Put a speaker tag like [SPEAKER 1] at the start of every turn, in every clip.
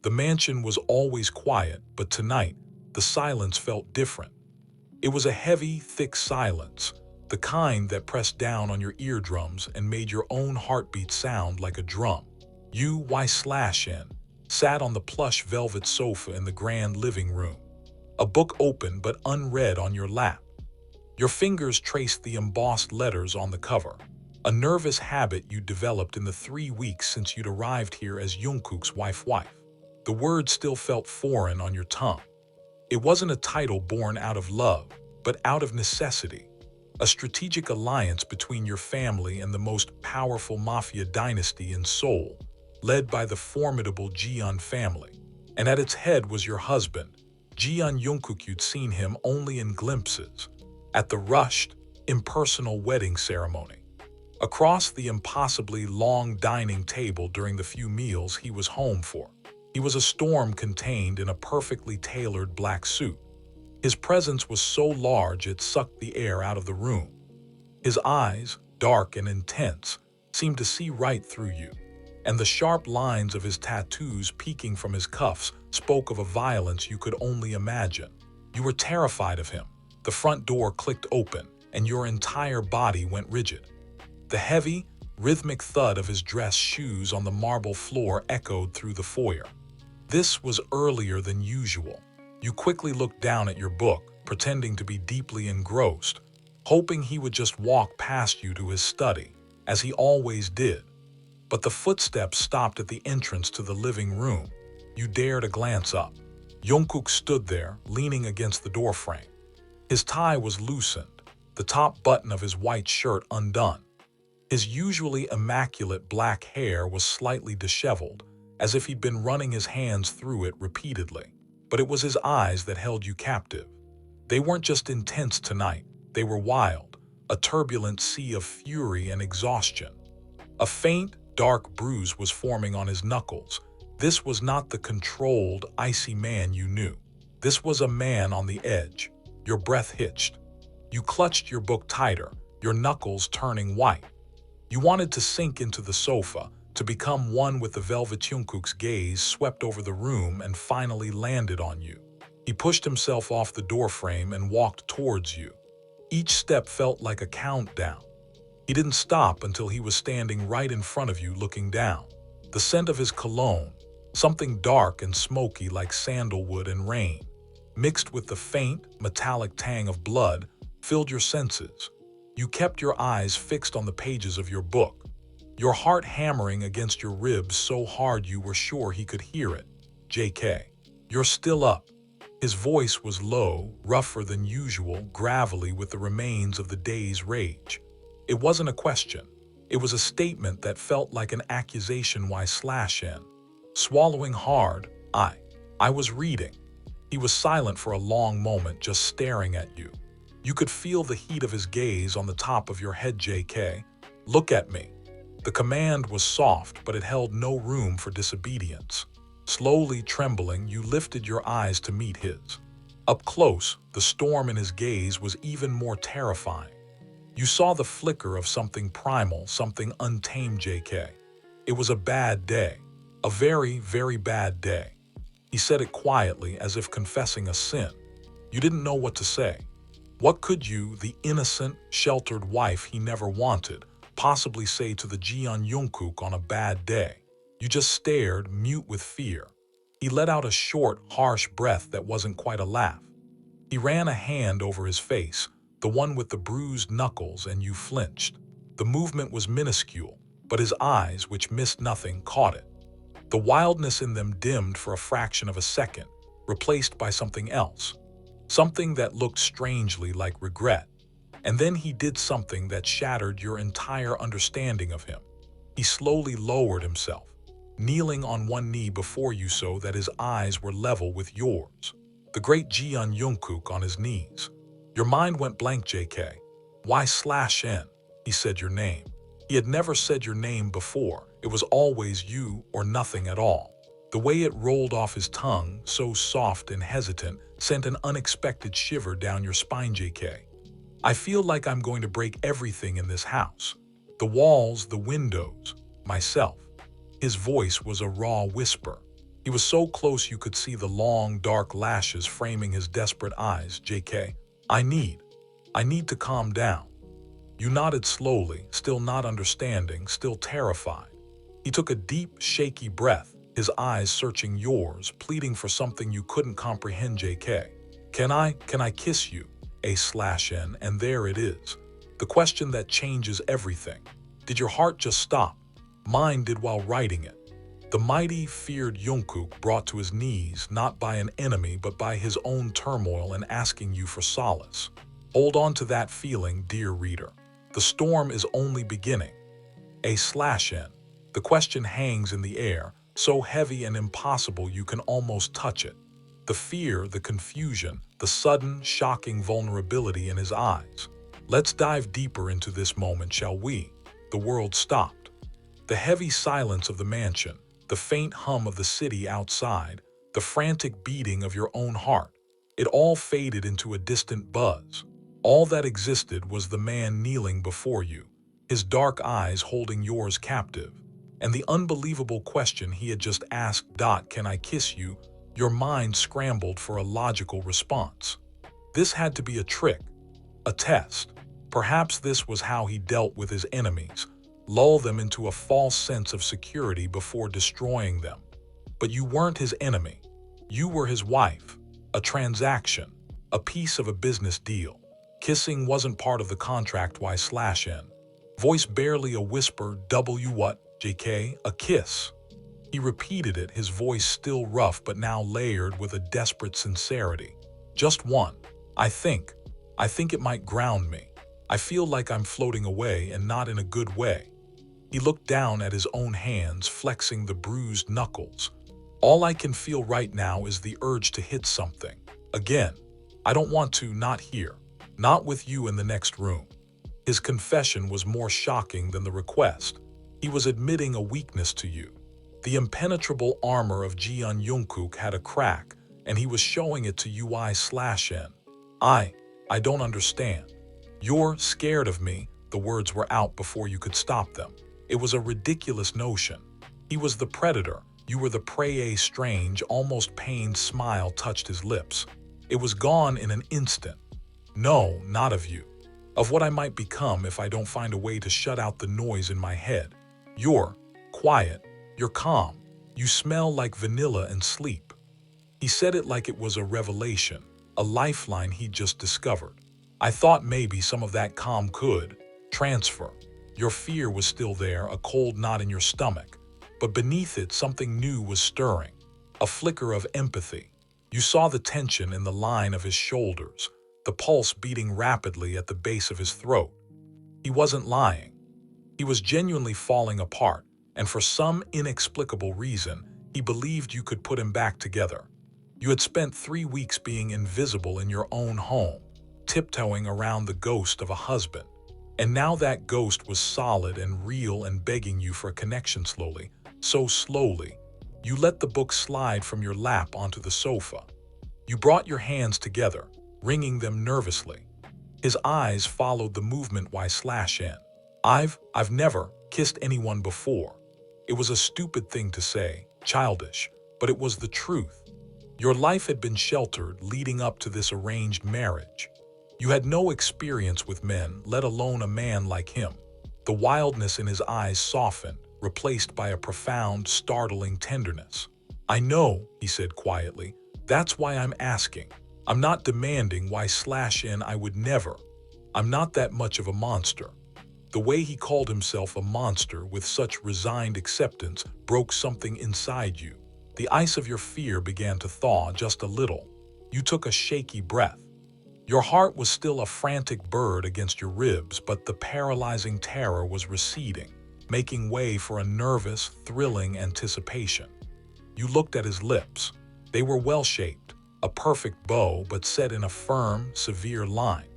[SPEAKER 1] The mansion was always quiet, but tonight, the silence felt different. It was a heavy, thick silence, the kind that pressed down on your eardrums and made your own heartbeat sound like a drum. You, Y/N, sat on the plush velvet sofa in the grand living room, a book open but unread on your lap. Your fingers traced the embossed letters on the cover, a nervous habit you developed in the 3 weeks since you'd arrived here as Jungkook's wife. The word still felt foreign on your tongue. It wasn't a title born out of love, but out of necessity. A strategic alliance between your family and the most powerful mafia dynasty in Seoul, led by the formidable Jeon family. And at its head was your husband, Jeon Junkook. You'd seen him only in glimpses, at the rushed, impersonal wedding ceremony. Across the impossibly long dining table during the few meals he was home for. He was a storm contained in a perfectly tailored black suit. His presence was so large it sucked the air out of the room. His eyes, dark and intense, seemed to see right through you, and the sharp lines of his tattoos peeking from his cuffs spoke of a violence you could only imagine. You were terrified of him. The front door clicked open, and your entire body went rigid. The heavy, rhythmic thud of his dress shoes on the marble floor echoed through the foyer. This was earlier than usual. You quickly looked down at your book, pretending to be deeply engrossed, hoping he would just walk past you to his study, as he always did. But the footsteps stopped at the entrance to the living room. You dared a glance up. Jungkook stood there, leaning against the doorframe. His tie was loosened, the top button of his white shirt undone. His usually immaculate black hair was slightly disheveled, as if he'd been running his hands through it repeatedly. But it was his eyes that held you captive. They weren't just intense tonight, they were wild, a turbulent sea of fury and exhaustion. A faint, dark bruise was forming on his knuckles. This was not the controlled, icy man you knew. This was a man on the edge. Your breath hitched. You clutched your book tighter, your knuckles turning white. You wanted to sink into the sofa, to become one with the velvet. Jungkook's gaze swept over the room and finally landed on you. He pushed himself off the doorframe and walked towards you. Each step felt like a countdown. He didn't stop until he was standing right in front of you looking down. The scent of his cologne, something dark and smoky like sandalwood and rain, mixed with the faint, metallic tang of blood, filled your senses. You kept your eyes fixed on the pages of your book, your heart hammering against your ribs so hard you were sure he could hear it. JK, you're still up. His voice was low, rougher than usual, gravelly with the remains of the day's rage. It wasn't a question. It was a statement that felt like an accusation. Y/N. Swallowing hard, I was reading. He was silent for a long moment, just staring at you. You could feel the heat of his gaze on the top of your head. JK, look at me. The command was soft, but it held no room for disobedience. Slowly trembling, you lifted your eyes to meet his. Up close, the storm in his gaze was even more terrifying. You saw the flicker of something primal, something untamed. JK. It was a bad day. A very, very bad day. He said it quietly, as if confessing a sin. You didn't know what to say. What could you, the innocent, sheltered wife he never wanted, possibly say to the Jeon Junkook on a bad day? You just stared, mute with fear. He let out a short, harsh breath that wasn't quite a laugh. He ran a hand over his face, the one with the bruised knuckles, and you flinched. The movement was minuscule, but his eyes, which missed nothing, caught it. The wildness in them dimmed for a fraction of a second, replaced by something else. Something that looked strangely like regret. And then he did something that shattered your entire understanding of him. He slowly lowered himself, kneeling on one knee before you so that his eyes were level with yours. The great Jeon Junkook on his knees. Your mind went blank. JK. Y/N. He said your name. He had never said your name before. It was always you or nothing at all. The way it rolled off his tongue, so soft and hesitant, sent an unexpected shiver down your spine. JK. I feel like I'm going to break everything in this house. The walls, the windows, myself. His voice was a raw whisper. He was so close you could see the long, dark lashes framing his desperate eyes. JK, I need to calm down. You nodded slowly, still not understanding, still terrified. He took a deep, shaky breath, his eyes searching yours, pleading for something you couldn't comprehend. JK, can I kiss you? A/N, and there it is. The question that changes everything. Did your heart just stop? Mine did while writing it. The mighty, feared Junkook brought to his knees not by an enemy but by his own turmoil and asking you for solace. Hold on to that feeling, dear reader. The storm is only beginning. A/N. The question hangs in the air, so heavy and impossible you can almost touch it. The fear, the confusion, the sudden, shocking vulnerability in his eyes. Let's dive deeper into this moment, shall we? The world stopped. The heavy silence of the mansion, the faint hum of the city outside, the frantic beating of your own heart. It all faded into a distant buzz. All that existed was the man kneeling before you, his dark eyes holding yours captive, and the unbelievable question he had just asked. Can I kiss you? Your mind scrambled for a logical response. This had to be a trick, a test. Perhaps this was how he dealt with his enemies, lull them into a false sense of security before destroying them. But you weren't his enemy. You were his wife, a transaction, a piece of a business deal. Kissing wasn't part of the contract. Y/N. Voice barely a whisper. What? JK, a kiss. He repeated it, his voice still rough but now layered with a desperate sincerity. Just one. I think it might ground me. I feel like I'm floating away and not in a good way. He looked down at his own hands, flexing the bruised knuckles. All I can feel right now is the urge to hit something. Again. I don't want to, not here. Not with you in the next room. His confession was more shocking than the request. He was admitting a weakness to you. The impenetrable armor of Jeon Junkook had a crack, and he was showing it to you. Y/N. I don't understand. You're scared of me. The words were out before you could stop them. It was a ridiculous notion. He was the predator. You were the prey. A strange, almost pained smile touched his lips. It was gone in an instant. No, not of you. Of what I might become if I don't find a way to shut out the noise in my head. You're quiet. You're calm. You smell like vanilla and sleep. He said it like it was a revelation, a lifeline he'd just discovered. I thought maybe some of that calm could transfer. Your fear was still there, a cold knot in your stomach. But beneath it, something new was stirring. A flicker of empathy. You saw the tension in the line of his shoulders, the pulse beating rapidly at the base of his throat. He wasn't lying. He was genuinely falling apart, and for some inexplicable reason, he believed you could put him back together. You had spent 3 weeks being invisible in your own home, tiptoeing around the ghost of a husband. And now that ghost was solid and real and begging you for a connection. Slowly, so slowly, you let the book slide from your lap onto the sofa. You brought your hands together, wringing them nervously. His eyes followed the movement. Y/N. I've never kissed anyone before. It was a stupid thing to say, childish, but it was the truth. Your life had been sheltered leading up to this arranged marriage. You had no experience with men, let alone a man like him. The wildness in his eyes softened, replaced by a profound, startling tenderness. I know, he said quietly. That's why I'm asking. I'm not demanding. Y/N. I would never. I'm not that much of a monster. The way he called himself a monster with such resigned acceptance broke something inside you. The ice of your fear began to thaw just a little. You took a shaky breath. Your heart was still a frantic bird against your ribs, but the paralyzing terror was receding, making way for a nervous, thrilling anticipation. You looked at his lips. They were well-shaped, a perfect bow, but set in a firm, severe line.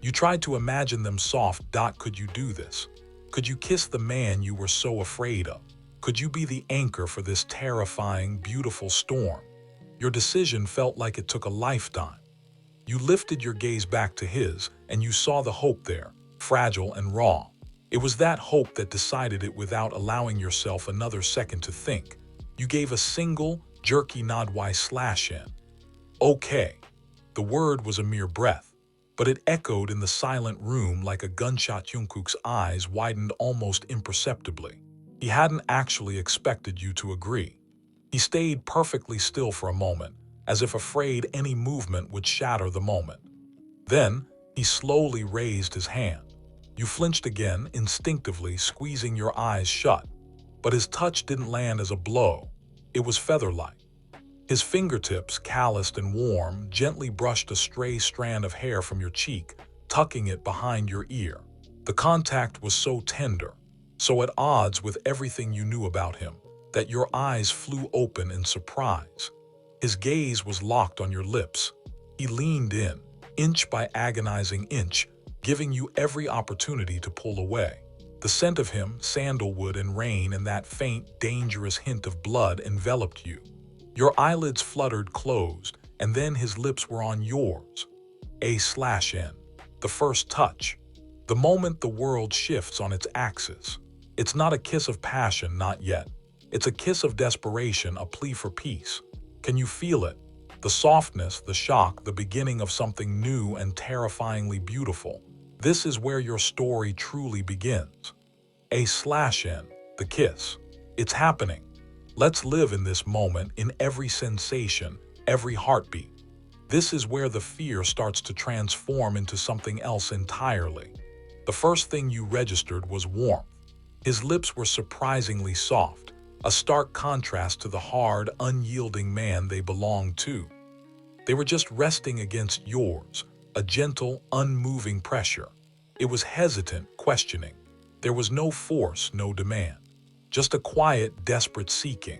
[SPEAKER 1] You tried to imagine them soft. Could you do this? Could you kiss the man you were so afraid of? Could you be the anchor for this terrifying, beautiful storm? Your decision felt like it took a lifetime. You lifted your gaze back to his, and you saw the hope there, fragile and raw. It was that hope that decided it without allowing yourself another second to think. You gave a single, jerky nod y slash in. Okay. The word was a mere breath, but it echoed in the silent room like a gunshot. Jungkook's eyes widened almost imperceptibly. He hadn't actually expected you to agree. He stayed perfectly still for a moment, as if afraid any movement would shatter the moment. Then, he slowly raised his hand. You flinched again, instinctively squeezing your eyes shut. But his touch didn't land as a blow. It was feather-like. His fingertips, calloused and warm, gently brushed a stray strand of hair from your cheek, tucking it behind your ear. The contact was so tender, so at odds with everything you knew about him, that your eyes flew open in surprise. His gaze was locked on your lips. He leaned in, inch by agonizing inch, giving you every opportunity to pull away. The scent of him, sandalwood and rain, and that faint, dangerous hint of blood enveloped you. Your eyelids fluttered closed, and then his lips were on yours. A/N. The first touch. The moment the world shifts on its axis. It's not a kiss of passion, not yet. It's a kiss of desperation, a plea for peace. Can you feel it? The softness, the shock, the beginning of something new and terrifyingly beautiful. This is where your story truly begins. A/N. The kiss. It's happening. Let's live in this moment, in every sensation, every heartbeat. This is where the fear starts to transform into something else entirely. The first thing you registered was warmth. His lips were surprisingly soft, a stark contrast to the hard, unyielding man they belonged to. They were just resting against yours, a gentle, unmoving pressure. It was hesitant, questioning. There was no force, no demand. Just a quiet, desperate seeking.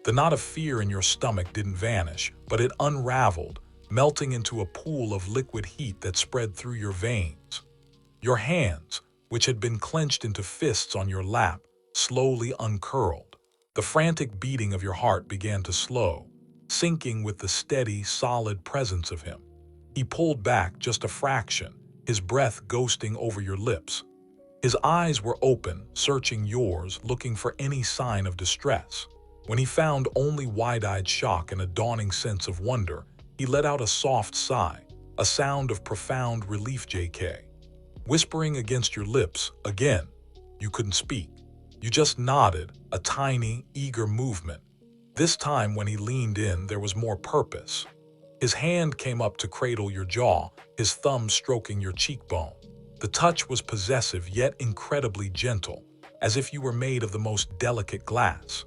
[SPEAKER 1] The knot of fear in your stomach didn't vanish, but it unraveled, melting into a pool of liquid heat that spread through your veins. Your hands, which had been clenched into fists on your lap, slowly uncurled. The frantic beating of your heart began to slow, syncing with the steady, solid presence of him. He pulled back just a fraction, his breath ghosting over your lips. His eyes were open, searching yours, looking for any sign of distress. When he found only wide-eyed shock and a dawning sense of wonder, he let out a soft sigh, a sound of profound relief. JK. Whispering against your lips, again. You couldn't speak. You just nodded, a tiny, eager movement. This time when he leaned in, there was more purpose. His hand came up to cradle your jaw, his thumb stroking your cheekbone. The touch was possessive yet incredibly gentle, as if you were made of the most delicate glass.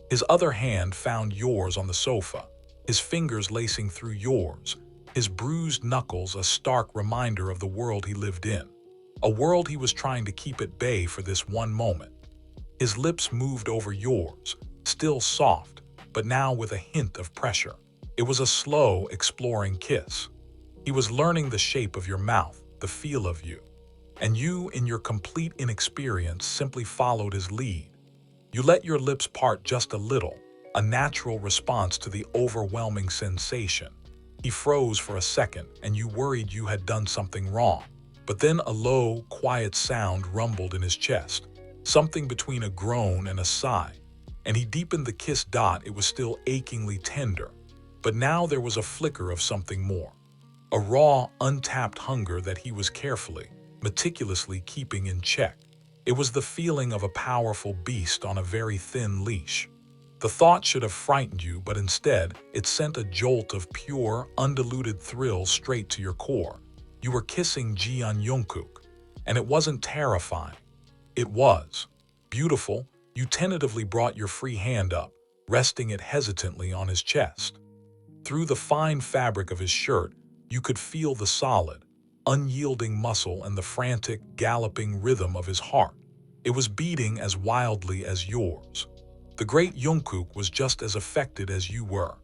[SPEAKER 1] His other hand found yours on the sofa, his fingers lacing through yours, his bruised knuckles a stark reminder of the world he lived in, a world he was trying to keep at bay for this one moment. His lips moved over yours, still soft, but now with a hint of pressure. It was a slow, exploring kiss. He was learning the shape of your mouth, the feel of you. And you, in your complete inexperience, simply followed his lead. You let your lips part just a little, a natural response to the overwhelming sensation. He froze for a second, and you worried you had done something wrong. But then a low, quiet sound rumbled in his chest, something between a groan and a sigh. And he deepened the kiss. It was still achingly tender, but now there was a flicker of something more. A raw, untapped hunger that he was carefully, meticulously keeping in check. It was the feeling of a powerful beast on a very thin leash. The thought should have frightened you, but instead, it sent a jolt of pure, undiluted thrill straight to your core. You were kissing Jeon Junkook, and it wasn't terrifying. It was beautiful. You tentatively brought your free hand up, resting it hesitantly on his chest. Through the fine fabric of his shirt, you could feel the solid, unyielding muscle and the frantic, galloping rhythm of his heart. It was beating as wildly as yours. The great Junkook was just as affected as you were.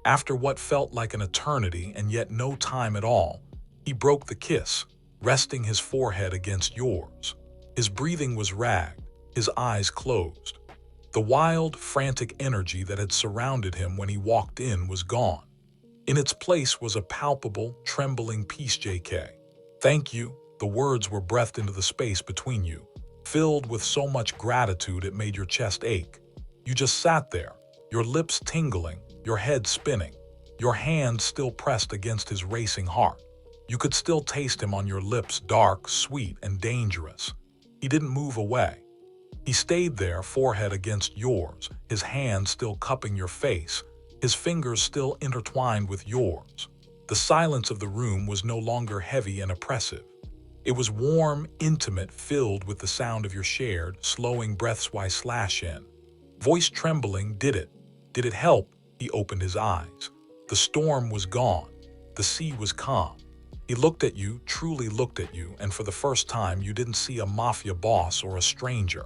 [SPEAKER 1] After what felt like an eternity and yet no time at all, he broke the kiss, resting his forehead against yours. His breathing was ragged, his eyes closed. The wild, frantic energy that had surrounded him when he walked in was gone. In its place was a palpable, trembling peace. JK. Thank you. The words were breathed into the space between you, filled with so much gratitude it made your chest ache. You just sat there, your lips tingling, your head spinning, your hand still pressed against his racing heart. You could still taste him on your lips, dark, sweet, and dangerous. He didn't move away. He stayed there, forehead against yours, his hand still cupping your face, his fingers still intertwined with yours. The silence of the room was no longer heavy and oppressive. It was warm, intimate, filled with the sound of your shared, slowing breaths. Y/N. Voice trembling, did it? Did it help? He opened his eyes. The storm was gone. The sea was calm. He looked at you, truly looked at you, and for the first time you didn't see a mafia boss or a stranger.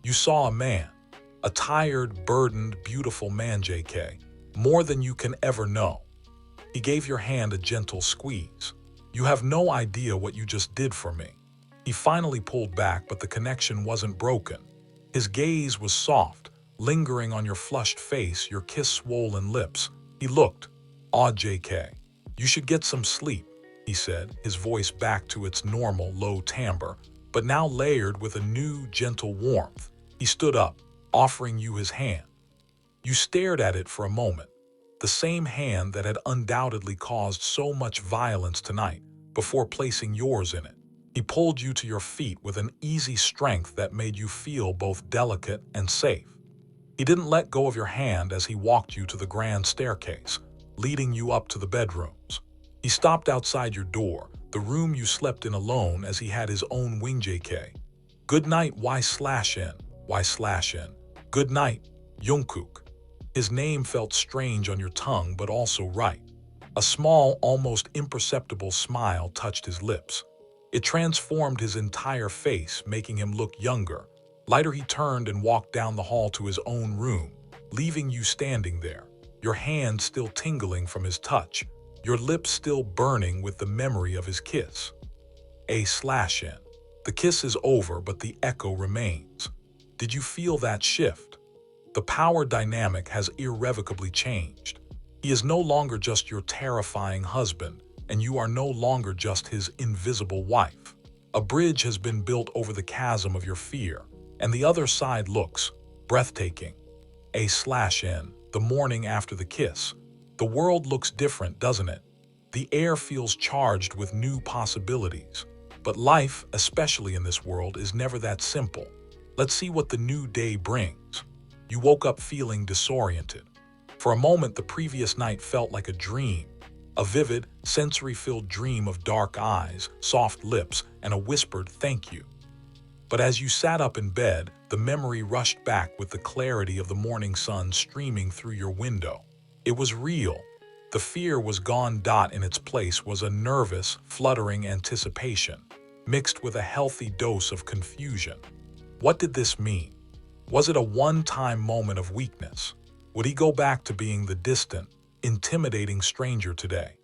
[SPEAKER 1] You saw a man. A tired, burdened, beautiful man, JK. More than you can ever know. He gave your hand a gentle squeeze. You have no idea what you just did for me. He finally pulled back, but the connection wasn't broken. His gaze was soft, lingering on your flushed face, your kiss-swollen lips. He looked. "Aw, JK, you should get some sleep," he said, his voice back to its normal low timbre, but now layered with a new, gentle warmth. He stood up, offering you his hand. You stared at it for a moment. The same hand that had undoubtedly caused so much violence tonight, before placing yours in it. He pulled you to your feet with an easy strength that made you feel both delicate and safe. He didn't let go of your hand as he walked you to the grand staircase, leading you up to the bedrooms. He stopped outside your door, the room you slept in alone, as he had his own wing. JK. "Good night, Y/N. Y/N. Good night, Junkook." His name felt strange on your tongue, but also right. A small, almost imperceptible smile touched his lips. It transformed his entire face, making him look younger. Lighter, he turned and walked down the hall to his own room, leaving you standing there, your hand still tingling from his touch, your lips still burning with the memory of his kiss. A/N. The kiss is over, but the echo remains. Did you feel that shift? The power dynamic has irrevocably changed. He is no longer just your terrifying husband, and you are no longer just his invisible wife. A bridge has been built over the chasm of your fear, and the other side looks breathtaking. A/N. The morning after the kiss. The world looks different, doesn't it? The air feels charged with new possibilities. But life, especially in this world, is never that simple. Let's see what the new day brings. You woke up feeling disoriented. For a moment, the previous night felt like a dream, a vivid, sensory-filled dream of dark eyes, soft lips, and a whispered thank you. But as you sat up in bed, the memory rushed back with the clarity of the morning sun streaming through your window. It was real. The fear was gone. In its place was a nervous, fluttering anticipation, mixed with a healthy dose of confusion. What did this mean? Was it a one-time moment of weakness? Would he go back to being the distant, intimidating stranger today?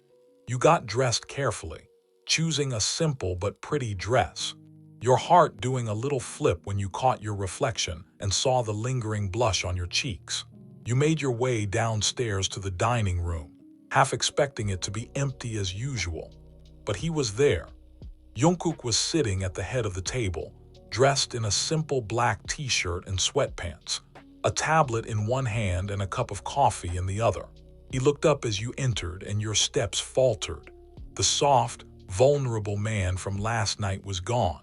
[SPEAKER 1] You got dressed carefully, choosing a simple but pretty dress, your heart doing a little flip when you caught your reflection and saw the lingering blush on your cheeks. You made your way downstairs to the dining room, half expecting it to be empty as usual. But he was there. Junkook was sitting at the head of the table, dressed in a simple black t-shirt and sweatpants, a tablet in one hand and a cup of coffee in the other. He looked up as you entered, and your steps faltered. The soft, vulnerable man from last night was gone.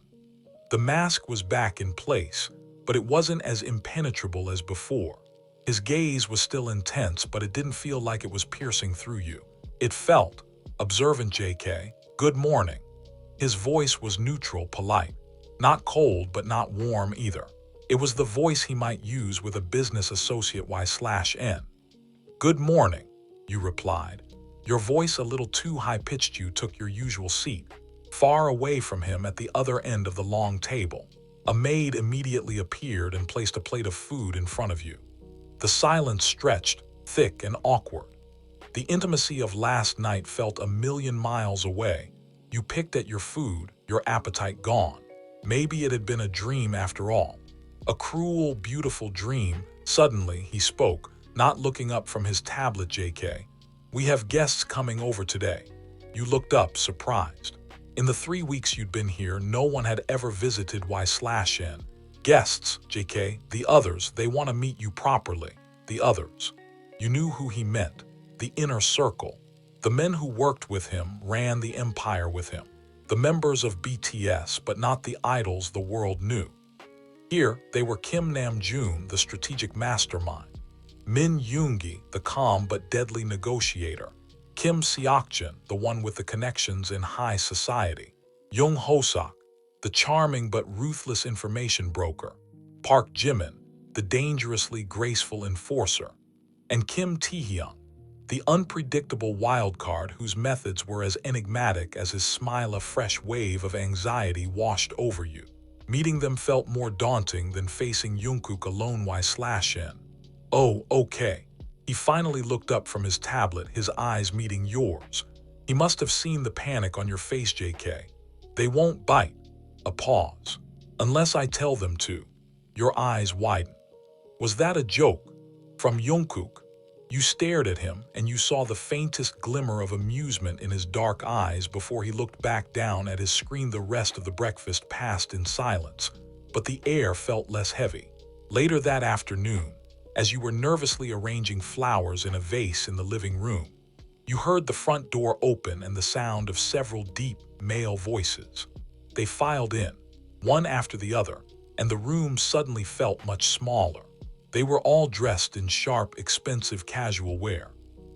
[SPEAKER 1] The mask was back in place, but it wasn't as impenetrable as before. His gaze was still intense, but it didn't feel like it was piercing through you. It felt observant. JK, good morning. His voice was neutral, polite. Not cold, but not warm either. It was the voice he might use with a business associate. Y/N. Good morning, you replied. Your voice a little too high-pitched. You took your usual seat, far away from him at the other end of the long table. A maid immediately appeared and placed a plate of food in front of you. The silence stretched, thick and awkward. The intimacy of last night felt a million miles away. You picked at your food, your appetite gone. Maybe it had been a dream after all. A cruel, beautiful dream. Suddenly, he spoke, not looking up from his tablet. JK, we have guests coming over today. You looked up, surprised. In the 3 weeks you'd been here, no one had ever visited. Y/N. Guests, JK, the others, they want to meet you properly. The others. You knew who he meant, the inner circle. The men who worked with him ran the empire with him. The members of BTS, but not the idols the world knew. Here, they were Kim Namjoon, the strategic mastermind, Min Yoongi, the calm but deadly negotiator, Kim Seokjin, the one with the connections in high society, Jung Hoseok, the charming but ruthless information broker, Park Jimin, the dangerously graceful enforcer, and Kim Taehyung, the unpredictable wildcard whose methods were as enigmatic as his smile. A fresh wave of anxiety washed over you. Meeting them felt more daunting than facing Junkook alone. Y/N. Oh, okay. He finally looked up from his tablet, his eyes meeting yours. He must have seen the panic on your face, JK. They won't bite. A pause. Unless I tell them to. Your eyes widen. Was that a joke? From Junkook. You stared at him, and you saw the faintest glimmer of amusement in his dark eyes before he looked back down at his screen. The rest of the breakfast passed in silence, but the air felt less heavy. Later that afternoon, as you were nervously arranging flowers in a vase in the living room, you heard the front door open and the sound of several deep, male voices. They filed in, one after the other, and the room suddenly felt much smaller. They were all dressed in sharp, expensive casual wear,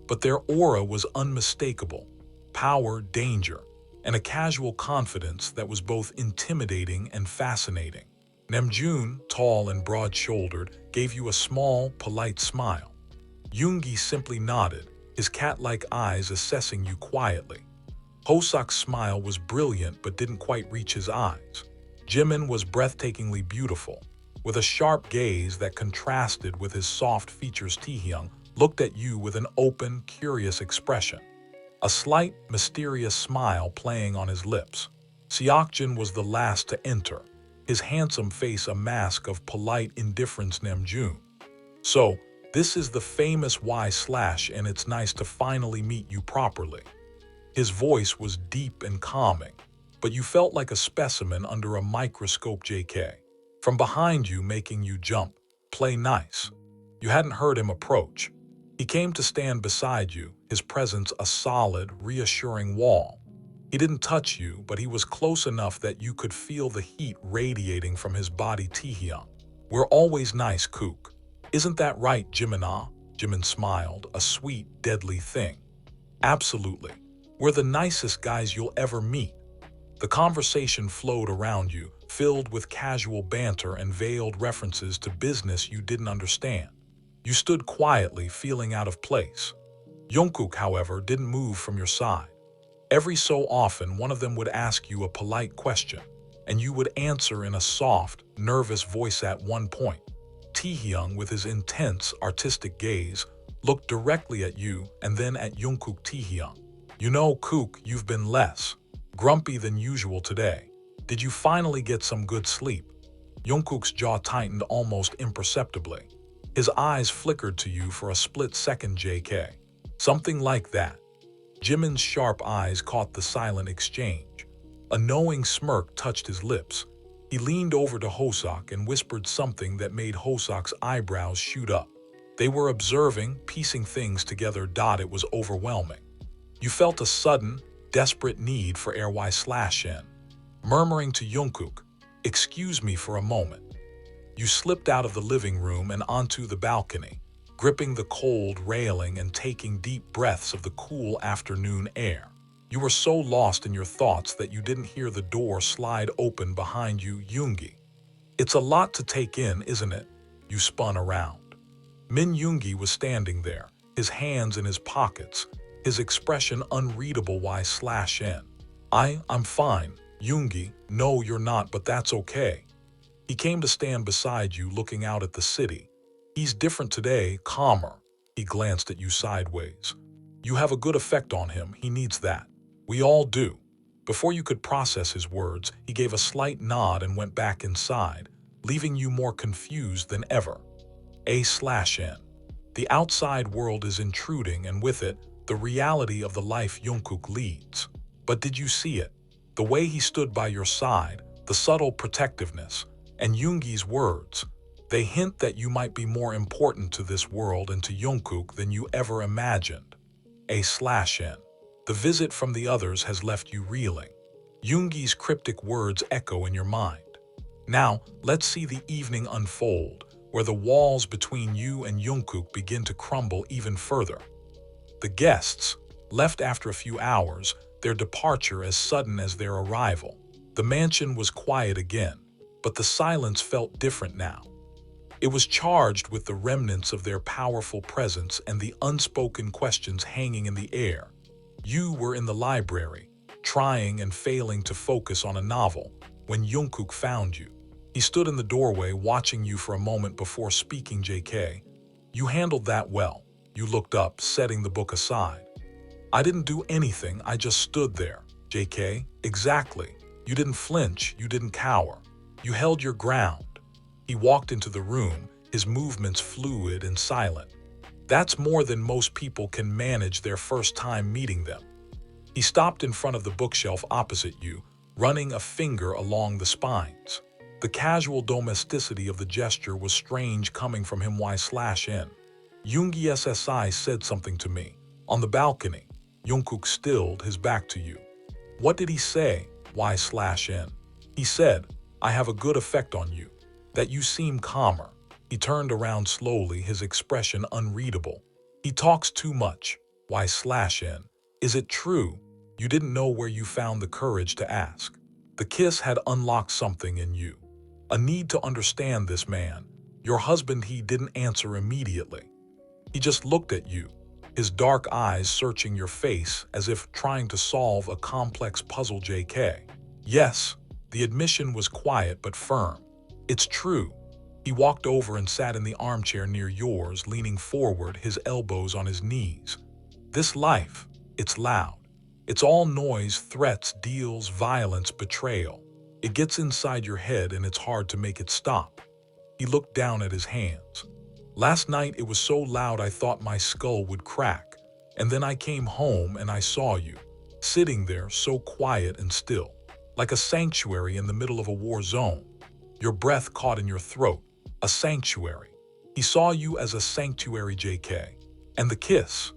[SPEAKER 1] but their aura was unmistakable: power, danger, and a casual confidence that was both intimidating and fascinating. Namjoon, tall and broad-shouldered, gave you a small, polite smile. Yoongi simply nodded, his cat-like eyes assessing you quietly. Hoseok's smile was brilliant but didn't quite reach his eyes. Jimin was breathtakingly beautiful, with a sharp gaze that contrasted with his soft features. Taehyung looked at you with an open, curious expression, a slight, mysterious smile playing on his lips. Seokjin was the last to enter, his handsome face a mask of polite indifference. Namjoon. So, this is the famous Y/N. It's nice to finally meet you properly. His voice was deep and calming, but you felt like a specimen under a microscope. JK. From behind you, making you jump. Play nice. You hadn't heard him approach. He came to stand beside you, his presence a solid, reassuring wall. He didn't touch you, but he was close enough that you could feel the heat radiating from his body. Taehyung. We're always nice, Kook. Isn't that right, Jimin? Jimin smiled, a sweet, deadly thing. Absolutely. We're the nicest guys you'll ever meet. The conversation flowed around you, filled with casual banter and veiled references to business you didn't understand. You stood quietly, feeling out of place. Junkook, however, didn't move from your side. Every so often, one of them would ask you a polite question, and you would answer in a soft, nervous voice. At one point, Taehyung, with his intense, artistic gaze, looked directly at you and then at Junkook. Taehyung. You know, Kook, you've been less grumpy than usual today. Did you finally get some good sleep? Jungkook's jaw tightened almost imperceptibly. His eyes flickered to you for a split second. JK. Something like that. Jimin's sharp eyes caught the silent exchange. A knowing smirk touched his lips. He leaned over to Hoseok and whispered something that made Hoseok's eyebrows shoot up. They were observing, piecing things together. It was overwhelming. You felt a sudden, desperate need for air. Y/N. Murmuring to Junkook, "Excuse me for a moment." You slipped out of the living room and onto the balcony, gripping the cold railing and taking deep breaths of the cool afternoon air. You were so lost in your thoughts that you didn't hear the door slide open behind you. Yoongi. It's a lot to take in, isn't it? You spun around. Min Yoongi was standing there, his hands in his pockets, his expression unreadable. Y/N. I'm fine. Yoongi. No, you're not, but that's okay. He came to stand beside you, looking out at the city. He's different today, calmer. He glanced at you sideways. You have a good effect on him. He needs that. We all do. Before you could process his words, he gave a slight nod and went back inside, leaving you more confused than ever. A/N. The outside world is intruding, and with it, the reality of the life Junkook leads. But did you see it? The way he stood by your side, the subtle protectiveness, and Yoongi's words. They hint that you might be more important to this world and to Jungkook than you ever imagined. A/N. The visit from the others has left you reeling. Yoongi's cryptic words echo in your mind. Now, let's see the evening unfold, where the walls between you and Jungkook begin to crumble even further. The guests, left after a few hours, their departure as sudden as their arrival. The mansion was quiet again, but the silence felt different now. It was charged with the remnants of their powerful presence and the unspoken questions hanging in the air. You were in the library, trying and failing to focus on a novel, when Jungkook found you. He stood in the doorway watching you for a moment before speaking. JK, you handled that well. You looked up, setting the book aside. I didn't do anything, I just stood there. JK, exactly. You didn't flinch, you didn't cower. You held your ground. He walked into the room, his movements fluid and silent. That's more than most people can manage their first time meeting them. He stopped in front of the bookshelf opposite you, running a finger along the spines. The casual domesticity of the gesture was strange coming from him. Y/N. Yoongi SSI said something to me. On the balcony, Jungkook stilled, his back to you. What did he say? Y/N. He said, I have a good effect on you. That you seem calmer. He turned around slowly, his expression unreadable. He talks too much. Y/N. Is it true? You didn't know where you found the courage to ask. The kiss had unlocked something in you. A need to understand this man. Your husband. He didn't answer immediately. He just looked at you, his dark eyes searching your face as if trying to solve a complex puzzle. JK. Yes, the admission was quiet but firm. It's true. He walked over and sat in the armchair near yours, leaning forward, his elbows on his knees. This life, it's loud. It's all noise, threats, deals, violence, betrayal. It gets inside your head and it's hard to make it stop. He looked down at his hands. Last night it was so loud I thought my skull would crack. And then I came home and I saw you, sitting there so quiet and still, like a sanctuary in the middle of a war zone. Your breath caught in your throat. A sanctuary. He saw you as a sanctuary. JK. And the kiss.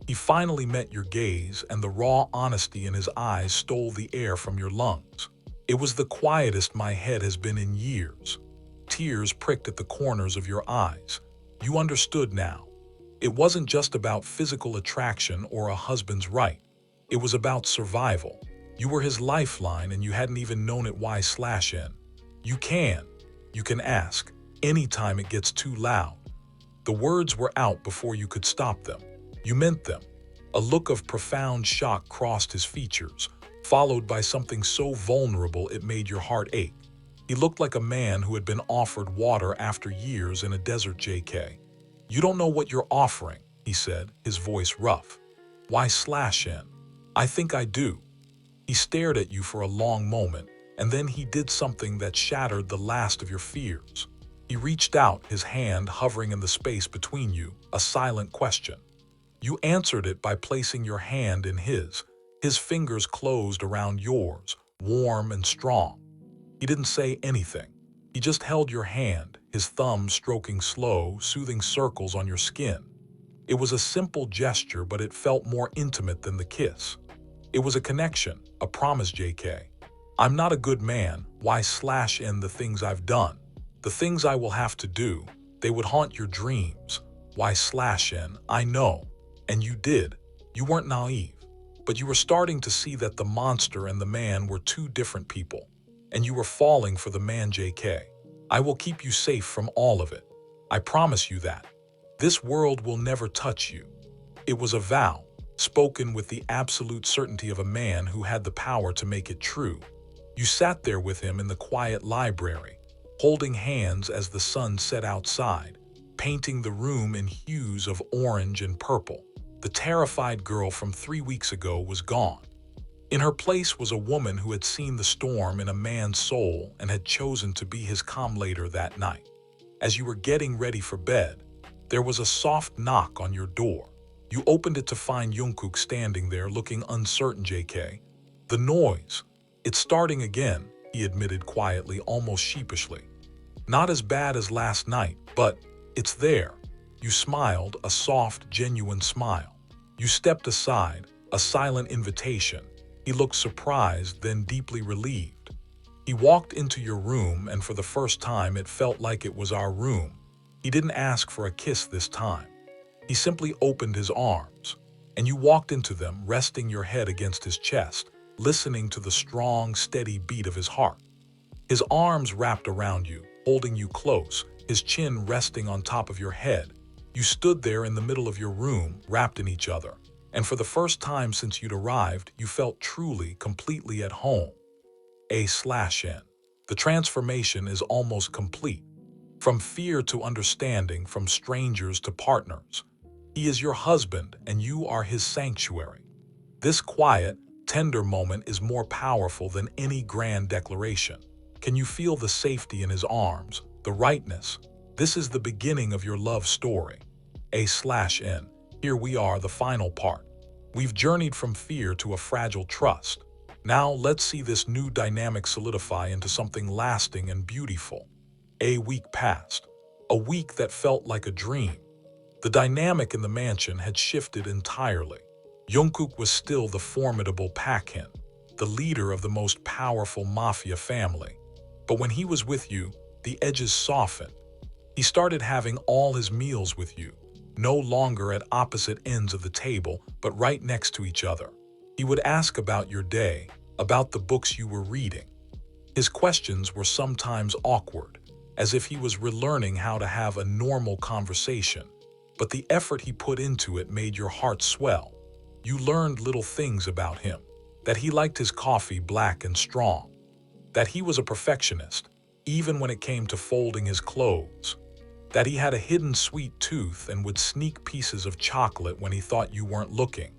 [SPEAKER 1] He finally met your gaze, and the raw honesty in his eyes stole the air from your lungs. It was the quietest my head has been in years. Tears pricked at the corners of your eyes. You understood now. It wasn't just about physical attraction or a husband's right. It was about survival. You were his lifeline and you hadn't even known it. Y/N. You can ask, anytime it gets too loud. The words were out before you could stop them. You meant them. A look of profound shock crossed his features, followed by something so vulnerable it made your heart ache. He looked like a man who had been offered water after years in a desert. JK. You don't know what you're offering, he said, his voice rough. Y/N. I think I do. He stared at you for a long moment, and then he did something that shattered the last of your fears. He reached out, his hand hovering in the space between you, a silent question. You answered it by placing your hand in his fingers closed around yours, warm and strong. He didn't say anything. He just held your hand, his thumb stroking slow, soothing circles on your skin. It was a simple gesture, but it felt more intimate than the kiss. It was a connection, a promise. JK. I'm not a good man. Y/N. The things I've done, the things I will have to do, they would haunt your dreams. Y/N. I know. And you did. You weren't naive. But you were starting to see that the monster and the man were two different people. And you were falling for the man. JK. I will keep you safe from all of it. I promise you that. This world will never touch you. It was a vow, spoken with the absolute certainty of a man who had the power to make it true. You sat there with him in the quiet library, holding hands as the sun set outside, painting the room in hues of orange and purple. The terrified girl from 3 weeks ago was gone. In her place was a woman who had seen the storm in a man's soul and had chosen to be his calm later that night. As you were getting ready for bed, there was a soft knock on your door. You opened it to find Jungkook standing there looking uncertain. JK. The noise. It's starting again, he admitted quietly, almost sheepishly. Not as bad as last night, but it's there. You smiled, a soft, genuine smile. You stepped aside, a silent invitation. He looked surprised, then deeply relieved. He walked into your room, and for the first time it felt like it was our room. He didn't ask for a kiss this time. He simply opened his arms, and you walked into them, resting your head against his chest, listening to the strong, steady beat of his heart. His arms wrapped around you, holding you close, his chin resting on top of your head. You stood there in the middle of your room, wrapped in each other, and for the first time since you'd arrived, you felt truly, completely at home. A/N. The transformation is almost complete. From fear to understanding, from strangers to partners. He is your husband, and you are his sanctuary. This quiet, tender moment is more powerful than any grand declaration. Can you feel the safety in his arms, the rightness? This is the beginning of your love story. A/N. Here we are, the final part. We've journeyed from fear to a fragile trust. Now let's see this new dynamic solidify into something lasting and beautiful. A week passed. A week that felt like a dream. The dynamic in the mansion had shifted entirely. Junkook was still the formidable pack-in, the leader of the most powerful mafia family. But when he was with you, the edges softened. He started having all his meals with you, no longer at opposite ends of the table, but right next to each other. He would ask about your day, about the books you were reading. His questions were sometimes awkward, as if he was relearning how to have a normal conversation. But the effort he put into it made your heart swell. You learned little things about him, that he liked his coffee black and strong, that he was a perfectionist, even when it came to folding his clothes, that he had a hidden sweet tooth and would sneak pieces of chocolate when he thought you weren't looking.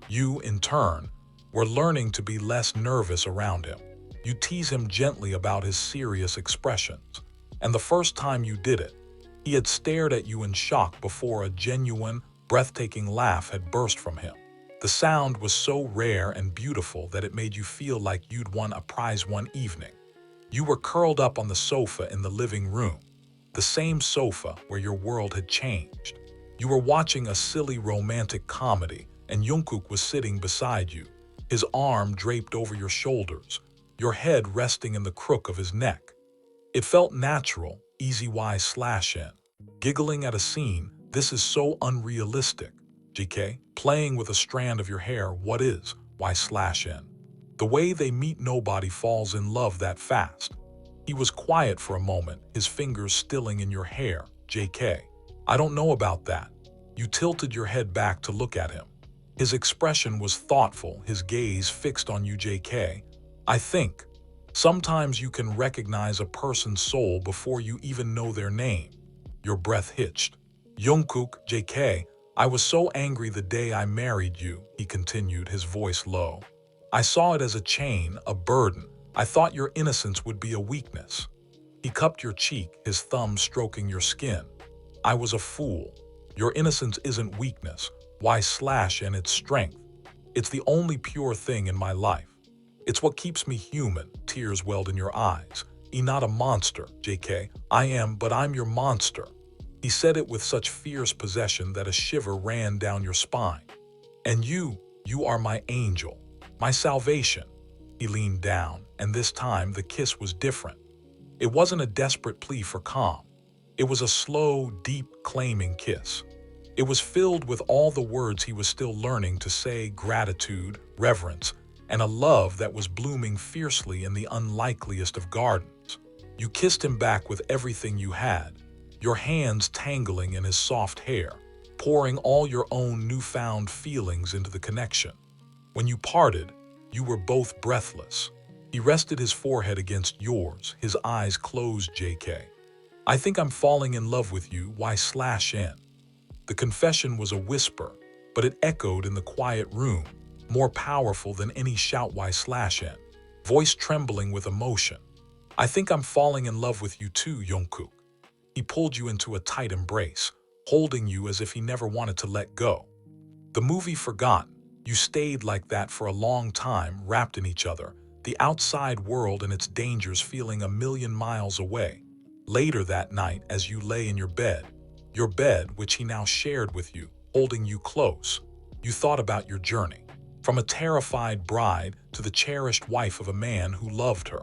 [SPEAKER 1] You, in turn, were learning to be less nervous around him. You tease him gently about his serious expressions, and the first time you did it, he had stared at you in shock before a genuine, breathtaking laugh had burst from him. The sound was so rare and beautiful that it made you feel like you'd won a prize one evening. You were curled up on the sofa in the living room, the same sofa where your world had changed. You were watching a silly romantic comedy, and Junkook was sitting beside you, his arm draped over your shoulders, your head resting in the crook of his neck. It felt natural, easy/N. Giggling at a scene, this is so unrealistic. GK, playing with a strand of your hair, what is, Y/N. The way they meet, nobody falls in love that fast. He was quiet for a moment, his fingers stilling in your hair, JK. I don't know about that. You tilted your head back to look at him. His expression was thoughtful, his gaze fixed on you, JK. I think sometimes you can recognize a person's soul before you even know their name. Your breath hitched. Junkook, JK, I was so angry the day I married you, he continued, his voice low. I saw it as a chain, a burden. I thought your innocence would be a weakness. He cupped your cheek, his thumb stroking your skin. I was a fool. Your innocence isn't weakness. Y/N, it's strength. It's the only pure thing in my life. It's what keeps me human. Tears welled in your eyes. Not a monster, JK. I am, but I'm your monster. He said it with such fierce possession that a shiver ran down your spine. And you are my angel, my salvation. He leaned down, and this time the kiss was different. It wasn't a desperate plea for calm. It was a slow, deep, claiming kiss. It was filled with all the words he was still learning to say: gratitude, reverence, and a love that was blooming fiercely in the unlikeliest of gardens. You kissed him back with everything you had, your hands tangling in his soft hair, pouring all your own newfound feelings into the connection. When you parted, you were both breathless. He rested his forehead against yours, his eyes closed, JK. I think I'm falling in love with you, Y/N. The confession was a whisper, but it echoed in the quiet room, more powerful than any shout, Y/N. Voice trembling with emotion. I think I'm falling in love with you too, Junkook. He pulled you into a tight embrace, holding you as if he never wanted to let go. The movie forgotten, you stayed like that for a long time, wrapped in each other, the outside world and its dangers feeling a million miles away. Later that night, as you lay in your bed which he now shared with you, holding you close, you thought about your journey, from a terrified bride to the cherished wife of a man who loved her.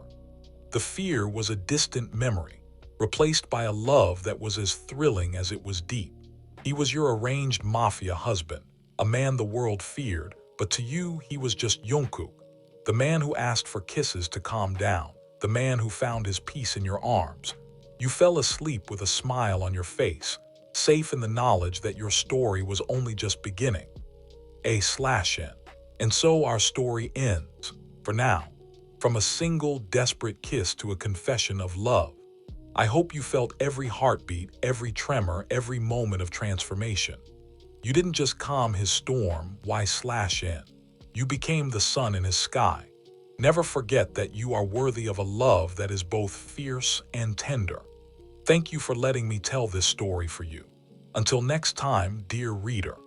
[SPEAKER 1] The fear was a distant memory, replaced by a love that was as thrilling as it was deep. He was your arranged mafia husband, a man the world feared, but to you he was just Junkook, the man who asked for kisses to calm down, the man who found his peace in your arms. You fell asleep with a smile on your face, safe in the knowledge that your story was only just beginning. /N. And so our story ends, for now, from a single desperate kiss to a confession of love. I hope you felt every heartbeat, every tremor, every moment of transformation. You didn't just calm his storm, /N. You became the sun in his sky. Never forget that you are worthy of a love that is both fierce and tender. Thank you for letting me tell this story for you. Until next time, dear reader.